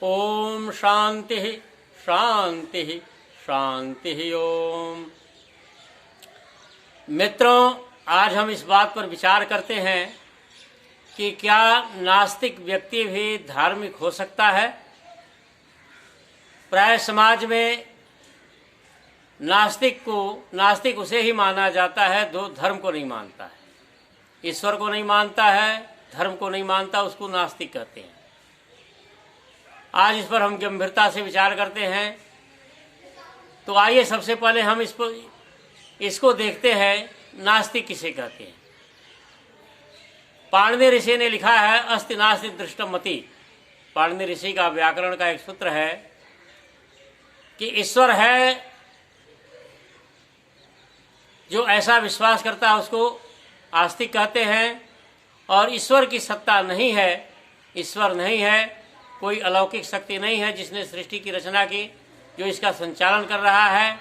ओम शांति शांति शांति। ओम। मित्रों, आज हम इस बात पर विचार करते हैं कि क्या नास्तिक व्यक्ति भी धार्मिक हो सकता है। प्राय समाज में नास्तिक उसे ही माना जाता है जो धर्म को नहीं मानता है, ईश्वर को नहीं मानता है, धर्म को नहीं मानता, उसको नास्तिक कहते हैं। आज इस पर हम गंभीरता से विचार करते हैं। तो आइए सबसे पहले हम इसको देखते हैं, नास्तिक किसे कहते हैं। पाणिनि ऋषि ने लिखा है, अस्ति नास्ति दृष्टम मति। पाणिनि ऋषि का व्याकरण का एक सूत्र है कि ईश्वर है जो ऐसा विश्वास करता है उसको आस्तिक कहते हैं, और ईश्वर की सत्ता नहीं है, ईश्वर नहीं है, कोई अलौकिक शक्ति नहीं है जिसने सृष्टि की रचना की, जो इसका संचालन कर रहा है,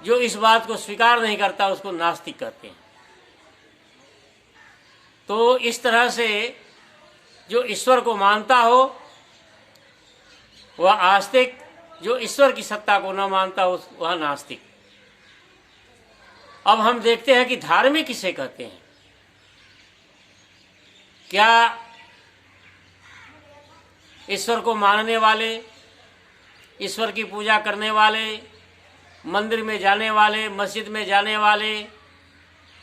जो इस बात को स्वीकार नहीं करता उसको नास्तिक कहते हैं। तो इस तरह से जो ईश्वर को मानता हो वह आस्तिक, जो ईश्वर की सत्ता को न मानता वह नास्तिक। अब हम देखते हैं कि धार्मिक किसे कहते हैं। क्या ईश्वर को मानने वाले, ईश्वर की पूजा करने वाले, मंदिर में जाने वाले, मस्जिद में जाने वाले,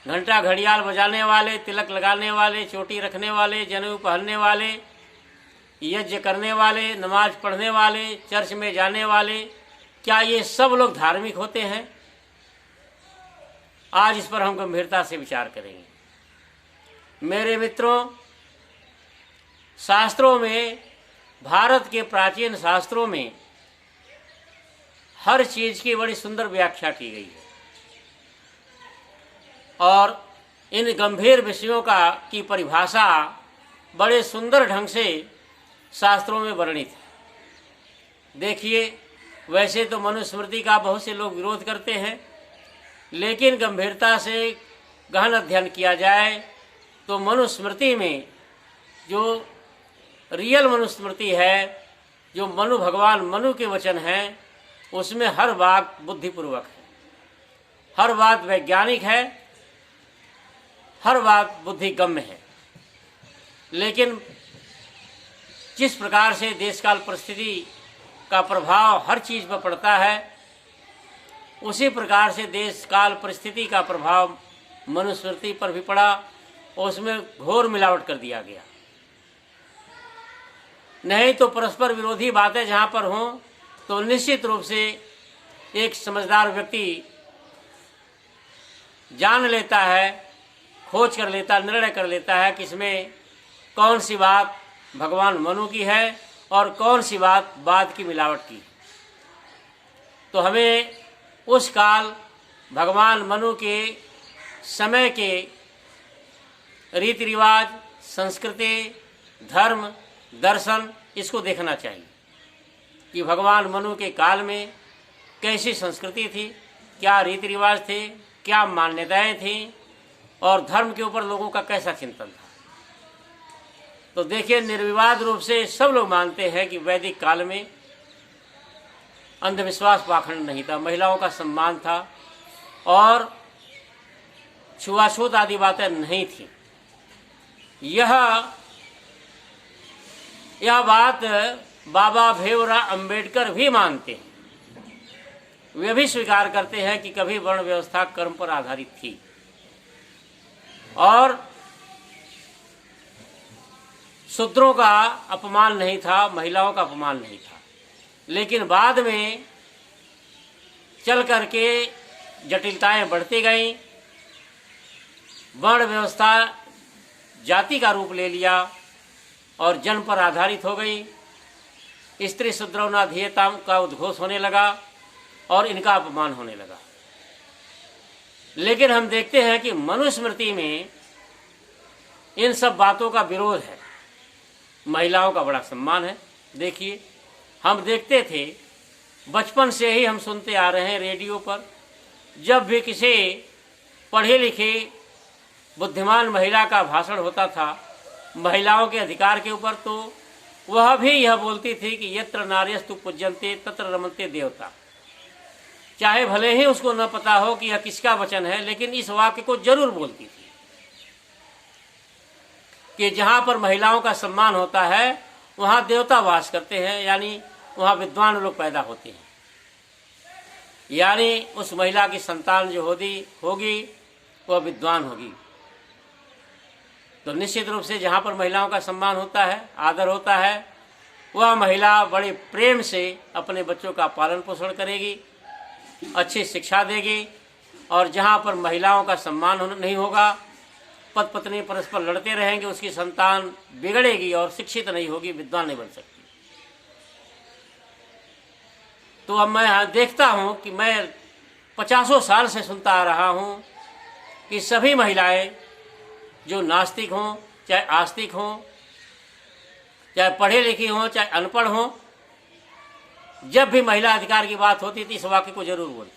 घंटा घड़ियाल बजाने वाले, तिलक लगाने वाले, चोटी रखने वाले, जनेऊ पहनने वाले, यज्ञ करने वाले, नमाज पढ़ने वाले, चर्च में जाने वाले, क्या ये सब लोग धार्मिक होते हैं? आज इस पर हम गंभीरता से विचार करेंगे। मेरे मित्रों, शास्त्रों में, भारत के प्राचीन शास्त्रों में हर चीज की बड़ी सुंदर व्याख्या की गई है, और इन गंभीर विषयों की परिभाषा बड़े सुंदर ढंग से शास्त्रों में वर्णित है। देखिए, वैसे तो मनुस्मृति का बहुत से लोग विरोध करते हैं, लेकिन गंभीरता से गहन अध्ययन किया जाए तो मनुस्मृति में जो रियल मनुस्मृति है, जो भगवान मनु के वचन हैं, उसमें हर बात बुद्धिपूर्वक है, हर बात वैज्ञानिक है, हर बात बुद्धिगम्य है। लेकिन जिस प्रकार से देशकाल परिस्थिति का प्रभाव हर चीज पर पड़ता है, उसी प्रकार से देश काल परिस्थिति का प्रभाव मनुस्मृति पर भी पड़ा, और उसमें घोर मिलावट कर दिया गया। नहीं तो परस्पर विरोधी बातें जहाँ पर हों तो निश्चित रूप से एक समझदार व्यक्ति जान लेता है, खोज कर लेता, निर्णय कर लेता है कि इसमें कौन सी बात भगवान मनु की है और कौन सी बात बाद की मिलावट की है। तो हमें उस काल भगवान मनु के समय के रीति रिवाज, संस्कृति, धर्म, दर्शन, इसको देखना चाहिए कि भगवान मनु के काल में कैसी संस्कृति थी, क्या रीति रिवाज थे, क्या मान्यताएं थीं, और धर्म के ऊपर लोगों का कैसा चिंतन था। तो देखिए, निर्विवाद रूप से सब लोग मानते हैं कि वैदिक काल में अंधविश्वास पाखंड नहीं था, महिलाओं का सम्मान था, और छुआछूत आदि बातें नहीं थी। यह बात बाबा भीमराव अंबेडकर भी मानते हैं। वे भी स्वीकार करते हैं कि कभी वर्ण व्यवस्था कर्म पर आधारित थी, और शूद्रों का अपमान नहीं था, महिलाओं का अपमान नहीं था। लेकिन बाद में चल करके जटिलताएं बढ़ती गईं, वर्ण व्यवस्था जाति का रूप ले लिया और जन्म पर आधारित हो गई। स्त्री शूद्रौना धियताम का उद्घोष होने लगा और इनका अपमान होने लगा। लेकिन हम देखते हैं कि मनुस्मृति में इन सब बातों का विरोध है, महिलाओं का बड़ा सम्मान है। देखिए, हम देखते थे, बचपन से ही हम सुनते आ रहे हैं रेडियो पर, जब भी किसी पढ़े लिखे बुद्धिमान महिला का भाषण होता था महिलाओं के अधिकार के ऊपर, तो वह भी यह बोलती थी कि यत्र नार्यस्तु पूज्यन्ते तत्र रमन्ते देवता। चाहे भले ही उसको न पता हो कि यह किसका वचन है, लेकिन इस वाक्य को जरूर बोलती थी कि जहाँ पर महिलाओं का सम्मान होता है वहाँ देवता वास करते हैं, यानी वहाँ विद्वान लोग पैदा होते हैं, यानी उस महिला की संतान जो होगी वह विद्वान होगी। तो निश्चित रूप से जहाँ पर महिलाओं का सम्मान होता है, आदर होता है, वह महिला बड़े प्रेम से अपने बच्चों का पालन पोषण करेगी, अच्छी शिक्षा देगी। और जहाँ पर महिलाओं का सम्मान नहीं होगा, पति पत्नी परस्पर लड़ते रहेंगे, उसकी संतान बिगड़ेगी और शिक्षित नहीं होगी, विद्वान नहीं बन सकती। तो अब मैं देखता हूँ कि मैं 50 साल से सुनता आ रहा हूँ कि सभी महिलाएं, जो नास्तिक हों चाहे आस्तिक हों, चाहे पढ़े लिखी हों चाहे अनपढ़ हों, जब भी महिला अधिकार की बात होती थी इस वाक्य को जरूर बोलती,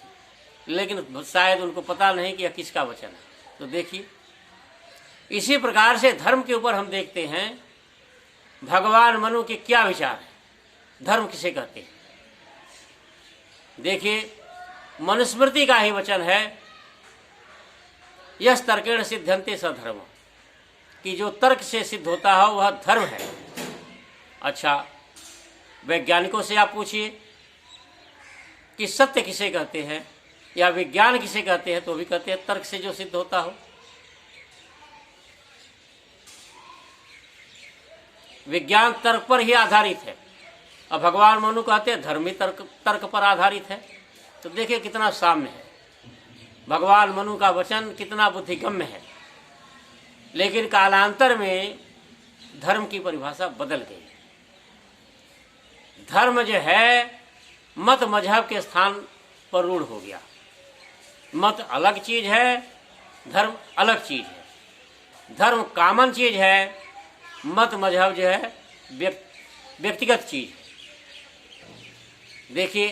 लेकिन शायद उनको पता नहीं कि यह किसका वचन है। तो देखिए, इसी प्रकार से धर्म के ऊपर हम देखते हैं भगवान मनु के क्या विचार है, धर्म किसे कहते हैं। देखिए, मनुस्मृति का ही वचन है, यस तर्केण सिद्ध्यन्ते स धर्म, कि जो तर्क से सिद्ध होता है वह धर्म है। अच्छा, वैज्ञानिकों से आप पूछिए कि सत्य किसे कहते हैं या विज्ञान किसे कहते हैं, तो भी कहते हैं तर्क से जो सिद्ध होता हो। विज्ञान तर्क पर ही आधारित है, और भगवान मनु कहते हैं धर्म ही तर्क पर आधारित है। तो देखिए कितना साम्य है, भगवान मनु का वचन कितना बुद्धिगम्य है। लेकिन कालांतर में धर्म की परिभाषा बदल गई। धर्म जो है मत मजहब के स्थान पर रूढ़ हो गया। मत अलग चीज है, धर्म अलग चीज है। धर्म कॉमन चीज है, मत मजहब जो है व्यक्तिगत चीज है। देखिए,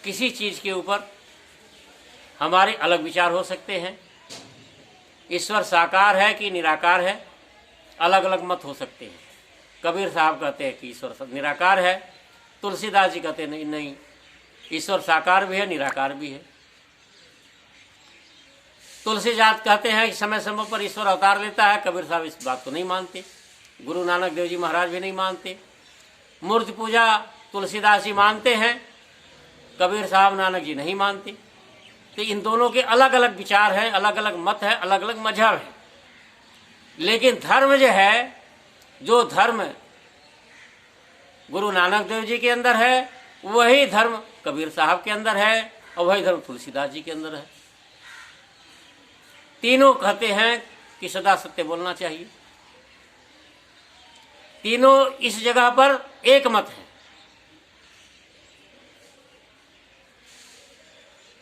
किसी चीज के ऊपर हमारे अलग विचार हो सकते हैं। ईश्वर साकार है कि निराकार है, अलग अलग मत हो सकते हैं। कबीर साहब कहते हैं कि ईश्वर निराकार है, तुलसीदास जी कहते हैं नहीं, ईश्वर साकार भी है निराकार भी है। तुलसीदास कहते हैं कि समय समय पर ईश्वर अवतार लेता है, कबीर साहब इस बात को नहीं मानते। गुरु नानक देव जी महाराज भी नहीं मानते। मूर्ति पूजा तुलसीदास जी मानते हैं, कबीर साहब नानक जी नहीं मानते। तो इन दोनों के अलग अलग विचार हैं, अलग अलग मत है, अलग अलग मजहब है। लेकिन धर्म जो है, जो धर्म गुरु नानक देव जी के अंदर है वही धर्म कबीर साहब के अंदर है, और वही धर्म तुलसीदास जी के अंदर है। तीनों कहते हैं कि सदा सत्य बोलना चाहिए। तीनों इस जगह पर एक मत है।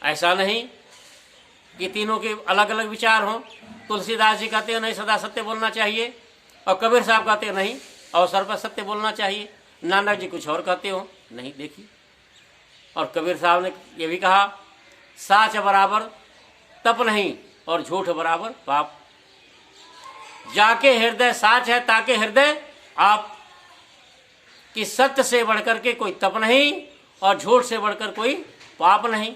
ऐसा नहीं कि तीनों के अलग अलग विचार हों। तुलसीदास जी कहते हैं नहीं, सदा सत्य बोलना चाहिए, और कबीर साहब कहते हैं नहीं, अवसर पर सत्य बोलना चाहिए। नानक जी कुछ और कहते हो नहीं। देखिए, और कबीर साहब ने यह भी कहा, साच बराबर तप नहीं और झूठ बराबर पाप। जाके हृदय साच है ताके हृदय आप, कि सत्य से बढ़कर के कोई तप नहीं और झूठ से बढ़कर कोई पाप नहीं।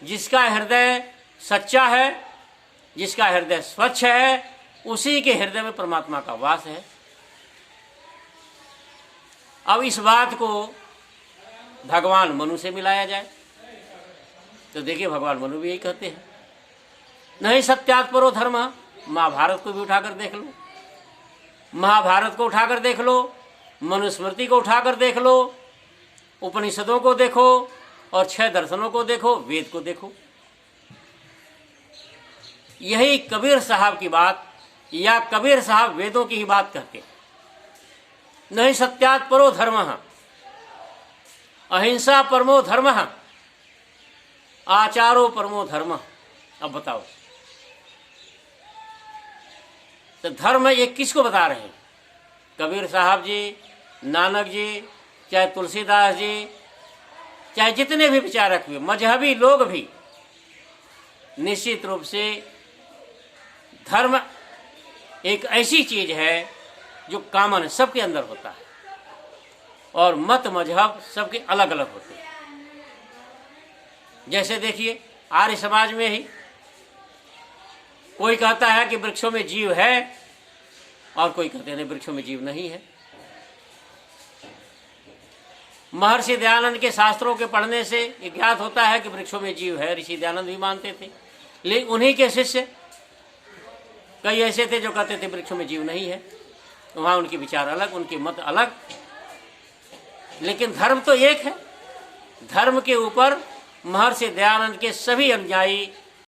जिसका हृदय सच्चा है, जिसका हृदय स्वच्छ है, उसी के हृदय में परमात्मा का वास है। अब इस बात को भगवान मनु से मिलाया जाए तो देखिए, भगवान मनु भी यही कहते हैं, नहीं सत्यात् परो धर्म। महाभारत को भी उठाकर देख लो, महाभारत को उठाकर देख लो, मनुस्मृति को उठाकर देख लो, उपनिषदों को देखो, और 6 दर्शनों को देखो, वेद को देखो। यही कबीर साहब की बात, या कबीर साहब वेदों की ही बात कहते हैं। नहीं सत्यात् परो धर्म, अहिंसा परमो धर्म, आचारो परमो धर्म। अब बताओ, तो धर्म ये किसको बता रहे हैं? कबीर साहब जी, नानक जी, चाहे तुलसीदास जी, चाहे जितने भी विचारक हुए, मजहबी लोग भी, निश्चित रूप से धर्म एक ऐसी चीज है जो कॉमन सबके अंदर होता है। और मत मजहब सबके अलग अलग होते हैं। जैसे देखिए आर्य समाज में ही कोई कहता है कि वृक्षों में जीव है और कोई कहते हैं वृक्षों में जीव नहीं है। महर्षि दयानंद के शास्त्रों के पढ़ने से ज्ञात होता है कि वृक्षों में जीव है, ऋषि दयानंद भी मानते थे। लेकिन उन्हीं के शिष्य कई ऐसे थे जो कहते थे वृक्षों में जीव नहीं है। वहाँ उनके विचार अलग, उनके मत अलग, लेकिन धर्म तो एक है। धर्म के ऊपर महर्षि दयानंद के सभी अनुयायी